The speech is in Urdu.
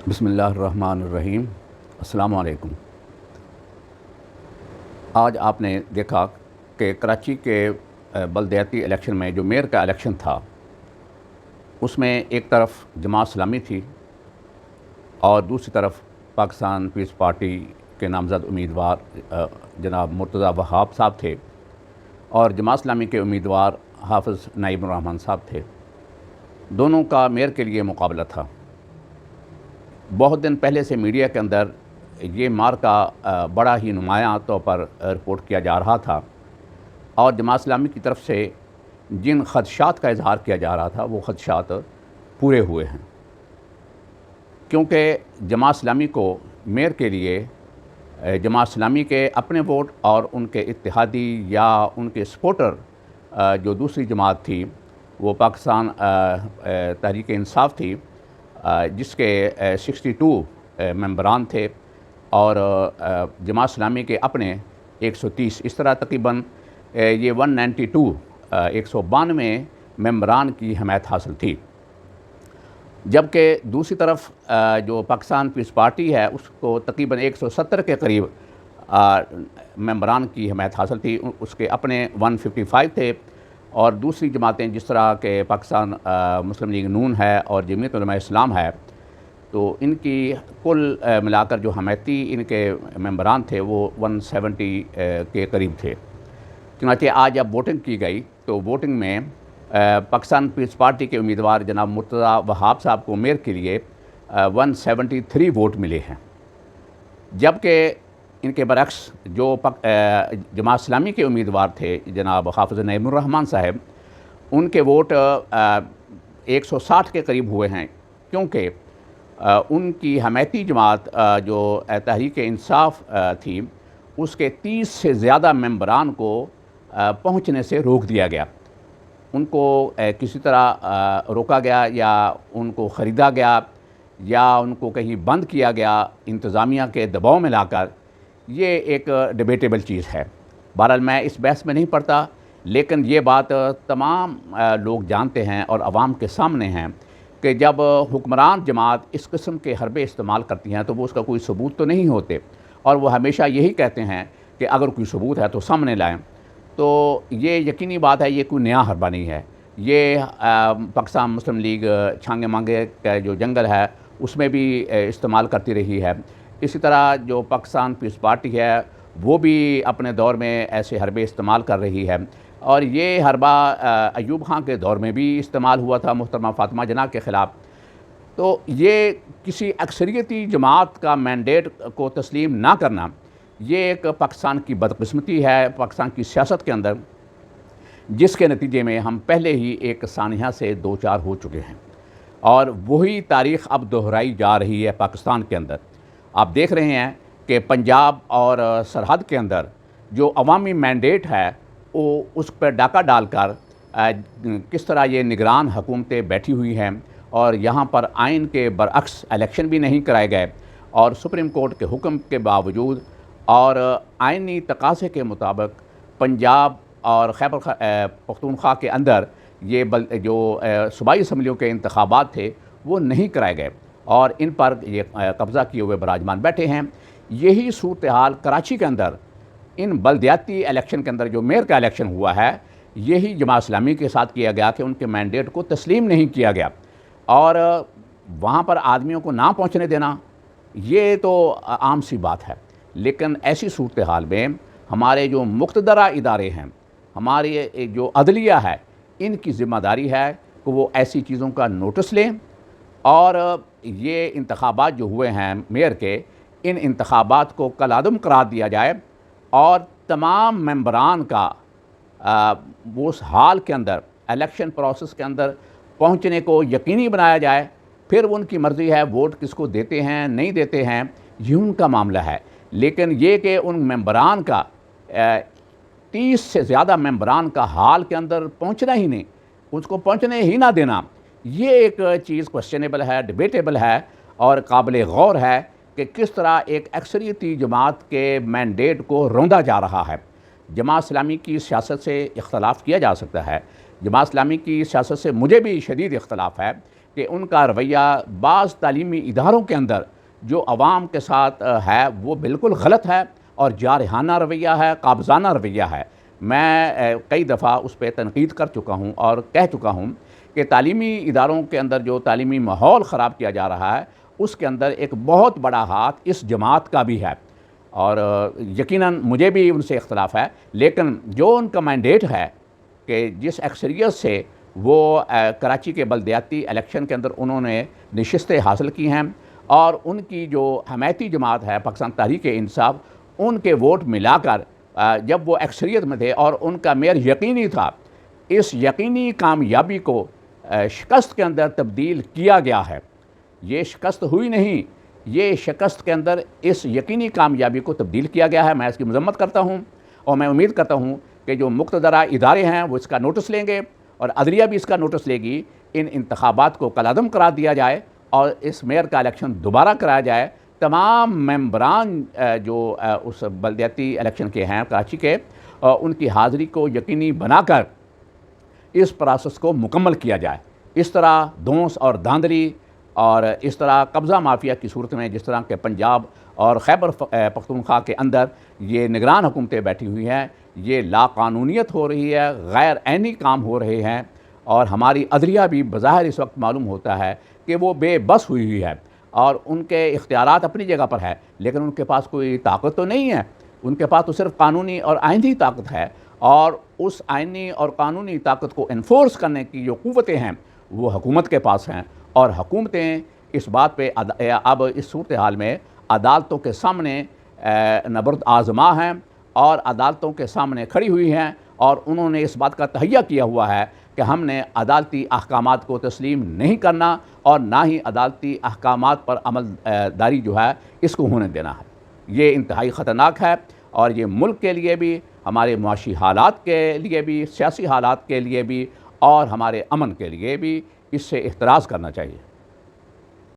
بسم اللہ الرحمن الرحیم۔ السلام علیکم۔ آج آپ نے دیکھا کہ کراچی کے بلدیاتی الیکشن میں جو میئر کا الیکشن تھا اس میں ایک طرف جماعت اسلامی تھی اور دوسری طرف پاکستان پیپلز پارٹی کے نامزد امیدوار جناب مرتضیٰ وہاب صاحب تھے اور جماعت اسلامی کے امیدوار حافظ نعیم الرحمن صاحب تھے۔ دونوں کا میئر کے لیے مقابلہ تھا۔ بہت دن پہلے سے میڈیا کے اندر یہ مارکا بڑا ہی نمایاں طور پر رپورٹ کیا جا رہا تھا اور جماعت اسلامی کی طرف سے جن خدشات کا اظہار کیا جا رہا تھا وہ خدشات پورے ہوئے ہیں، کیونکہ جماعت اسلامی کو میئر کے لیے جماعت اسلامی کے اپنے ووٹ اور ان کے اتحادی یا ان کے سپورٹر جو دوسری جماعت تھی وہ پاکستان تحریک انصاف تھی، جس کے 62 ممبران تھے اور جماعت اسلامی کے اپنے 130، اس طرح تقریباً یہ 192 ممبران کی حمایت حاصل تھی، جبکہ دوسری طرف جو پاکستان پیپلز پارٹی ہے اس کو تقریباً 170 کے قریب ممبران کی حمایت حاصل تھی، اس کے اپنے 155 تھے، اور دوسری جماعتیں جس طرح کہ پاکستان مسلم لیگ نون ہے اور جمعیت علماء اسلام ہے، تو ان کی کل ملا کر جو حمایتی ان کے ممبران تھے وہ 170 کے قریب تھے۔ چنانچہ آج جب ووٹنگ کی گئی تو ووٹنگ میں پاکستان پیپلز پارٹی کے امیدوار جناب مرتضیٰ وہاب صاحب کو میئر کے لیے 173 ووٹ ملے ہیں، جبکہ ان کے برعکس جو جماعت اسلامی کے امیدوار تھے جناب حافظ نعیم الرحمن صاحب، ان کے ووٹ 160 کے قریب ہوئے ہیں، کیونکہ ان کی حمایتی جماعت جو تحریک انصاف تھی اس کے 30 سے زیادہ ممبران کو پہنچنے سے روک دیا گیا، ان کو کسی طرح روکا گیا یا ان کو خریدا گیا یا ان کو کہیں بند کیا گیا انتظامیہ کے دباؤ میں لا کر۔ یہ ایک ڈیبیٹیبل چیز ہے، بہرحال میں اس بحث میں نہیں پڑتا، لیکن یہ بات تمام لوگ جانتے ہیں اور عوام کے سامنے ہیں کہ جب حکمران جماعت اس قسم کے حربے استعمال کرتی ہیں تو وہ اس کا کوئی ثبوت تو نہیں ہوتے، اور وہ ہمیشہ یہی کہتے ہیں کہ اگر کوئی ثبوت ہے تو سامنے لائیں۔ تو یہ یقینی بات ہے، یہ کوئی نیا حربہ نہیں ہے، یہ پاکستان مسلم لیگ چھانگے مانگے کا جو جنگل ہے اس میں بھی استعمال کرتی رہی ہے، اسی طرح جو پاکستان پیپلز پارٹی ہے وہ بھی اپنے دور میں ایسے حربے استعمال کر رہی ہے، اور یہ حربہ ایوب خان کے دور میں بھی استعمال ہوا تھا محترمہ فاطمہ جناح کے خلاف۔ تو یہ کسی اکثریتی جماعت کا مینڈیٹ کو تسلیم نہ کرنا، یہ ایک پاکستان کی بدقسمتی ہے پاکستان کی سیاست کے اندر، جس کے نتیجے میں ہم پہلے ہی ایک سانحہ سے دو چار ہو چکے ہیں، اور وہی تاریخ اب دہرائی جا رہی ہے پاکستان کے اندر۔ آپ دیکھ رہے ہیں کہ پنجاب اور سرحد کے اندر جو عوامی مینڈیٹ ہے وہ اس پر ڈاکہ ڈال کر کس طرح یہ نگران حکومتیں بیٹھی ہوئی ہیں، اور یہاں پر آئین کے برعکس الیکشن بھی نہیں کرائے گئے، اور سپریم کورٹ کے حکم کے باوجود اور آئینی تقاضے کے مطابق پنجاب اور خیبر پختونخوا کے اندر یہ جو صوبائی اسمبلیوں کے انتخابات تھے وہ نہیں کرائے گئے، اور ان پر یہ قبضہ کیے ہوئے براجمان بیٹھے ہیں۔ یہی صورتحال کراچی کے اندر ان بلدیاتی الیکشن کے اندر جو میئر کا الیکشن ہوا ہے، یہی جماعت اسلامی کے ساتھ کیا گیا کہ ان کے مینڈیٹ کو تسلیم نہیں کیا گیا، اور وہاں پر آدمیوں کو نہ پہنچنے دینا یہ تو عام سی بات ہے، لیکن ایسی صورتحال میں ہمارے جو مقتدرہ ادارے ہیں، ہمارے جو عدلیہ ہے، ان کی ذمہ داری ہے کہ وہ ایسی چیزوں کا نوٹس لیں، اور یہ انتخابات جو ہوئے ہیں میئر کے، ان انتخابات کو کالعدم قرار دیا جائے، اور تمام ممبران کا وہ اس حال کے اندر الیکشن پروسیس کے اندر پہنچنے کو یقینی بنایا جائے، پھر ان کی مرضی ہے ووٹ کس کو دیتے ہیں نہیں دیتے ہیں، یہ ان کا معاملہ ہے، لیکن یہ کہ ان ممبران کا 30 سے زیادہ ممبران کا حال کے اندر پہنچنا ہی نہیں، اس کو پہنچنے ہی نہ دینا، یہ ایک چیز کوسچنیبل ہے، ڈیبیٹیبل ہے، اور قابل غور ہے کہ کس طرح ایک اکثریتی جماعت کے مینڈیٹ کو روندا جا رہا ہے۔ جماعت اسلامی کی سیاست سے اختلاف کیا جا سکتا ہے، جماعت اسلامی کی سیاست سے مجھے بھی شدید اختلاف ہے، کہ ان کا رویہ بعض تعلیمی اداروں کے اندر جو عوام کے ساتھ ہے وہ بالکل غلط ہے اور جارحانہ رویہ ہے، قابضانہ رویہ ہے۔ میں کئی دفعہ اس پہ تنقید کر چکا ہوں اور کہہ چکا ہوں کہ تعلیمی اداروں کے اندر جو تعلیمی ماحول خراب کیا جا رہا ہے اس کے اندر ایک بہت بڑا ہاتھ اس جماعت کا بھی ہے، اور یقیناً مجھے بھی ان سے اختلاف ہے، لیکن جو ان کا مینڈیٹ ہے کہ جس اکثریت سے وہ کراچی کے بلدیاتی الیکشن کے اندر انہوں نے نشستیں حاصل کی ہیں، اور ان کی جو حمایتی جماعت ہے پاکستان تحریک انصاف، ان کے ووٹ ملا کر جب وہ اکثریت میں تھے اور ان کا میئر یقینی تھا، اس یقینی کامیابی کو شکست کے اندر تبدیل کیا گیا ہے۔ یہ شکست ہوئی نہیں، یہ شکست کے اندر اس یقینی کامیابی کو تبدیل کیا گیا ہے۔ میں اس کی مذمت کرتا ہوں اور میں امید کرتا ہوں کہ جو مقتدرہ ادارے ہیں وہ اس کا نوٹس لیں گے اور عدلیہ بھی اس کا نوٹس لے گی۔ ان انتخابات کو کالعدم قرار دیا جائے اور اس میئر کا الیکشن دوبارہ کرایا جائے۔ تمام ممبران جو اس بلدیاتی الیکشن کے ہیں کراچی کے، ان کی حاضری کو یقینی بنا کر اس پروسیس کو مکمل کیا جائے۔ اس طرح دھونس اور دھاندلی اور اس طرح قبضہ مافیا کی صورت میں جس طرح کہ پنجاب اور خیبر پختونخوا کے اندر یہ نگران حکومتیں بیٹھی ہوئی ہیں، یہ لا قانونیت ہو رہی ہے، غیر عینی کام ہو رہے ہیں، اور ہماری عدلیہ بھی بظاہر اس وقت معلوم ہوتا ہے کہ وہ بے بس ہوئی ہے، اور ان کے اختیارات اپنی جگہ پر ہے لیکن ان کے پاس کوئی طاقت تو نہیں ہے۔ ان کے پاس تو صرف قانونی اور آئینی طاقت ہے، اور اس آئینی اور قانونی طاقت کو انفورس کرنے کی جو قوتیں ہیں وہ حکومت کے پاس ہیں، اور حکومتیں اس بات پہ اب اس صورتحال میں عدالتوں کے سامنے نبرد آزما ہیں اور عدالتوں کے سامنے کھڑی ہوئی ہیں، اور انہوں نے اس بات کا تہیہ کیا ہوا ہے کہ ہم نے عدالتی احکامات کو تسلیم نہیں کرنا اور نہ ہی عدالتی احکامات پر عمل داری جو ہے اس کو ہونے دینا ہے۔ یہ انتہائی خطرناک ہے، اور یہ ملک کے لیے بھی، ہمارے معاشی حالات کے لیے بھی، سیاسی حالات کے لیے بھی، اور ہمارے امن کے لیے بھی اس سے احتراز کرنا چاہیے۔